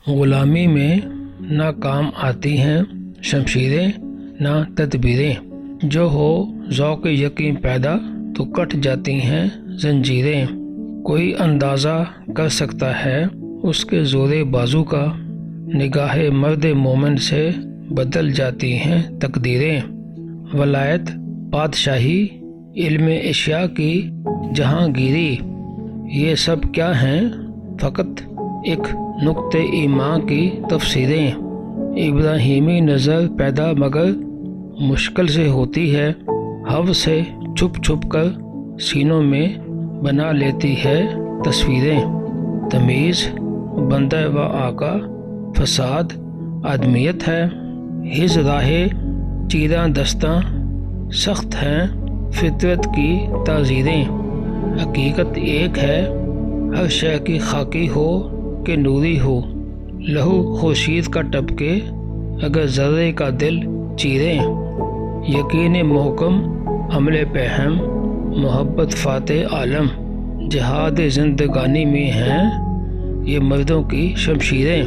غلامی میں نہ کام آتی ہیں شمشیریں نہ تدبیریں، جو ہو ذوق یقین پیدا تو کٹ جاتی ہیں زنجیریں۔ کوئی اندازہ کر سکتا ہے اس کے زور بازو کا، نگاہ مرد مومن سے بدل جاتی ہیں تقدیریں۔ ولایت، بادشاہی، علم اشیاء کی جہانگیری، یہ سب کیا ہیں؟ فقط ایک نقطۂ ایمان کی تفسیریں۔ ابراہیمی نظر پیدا مگر مشکل سے ہوتی ہے، حو سے چھپ چھپ کر سینوں میں بنا لیتی ہے تصویریں۔ تمیز بندہ و آقا، فساد آدمیت ہے، ہز راہ چیراں دستاں سخت ہیں فطرت کی تعزیریں۔ حقیقت ایک ہے، ہر شے کی خاکی ہو کہ نوری ہو، لہو خورشید کا ٹپکے اگر ذرے کا دل چیریں۔ یقین محکم، عمل پہ ہم، محبت فاتح عالم، جہاد زندگانی میں ہیں یہ مردوں کی شمشیریں۔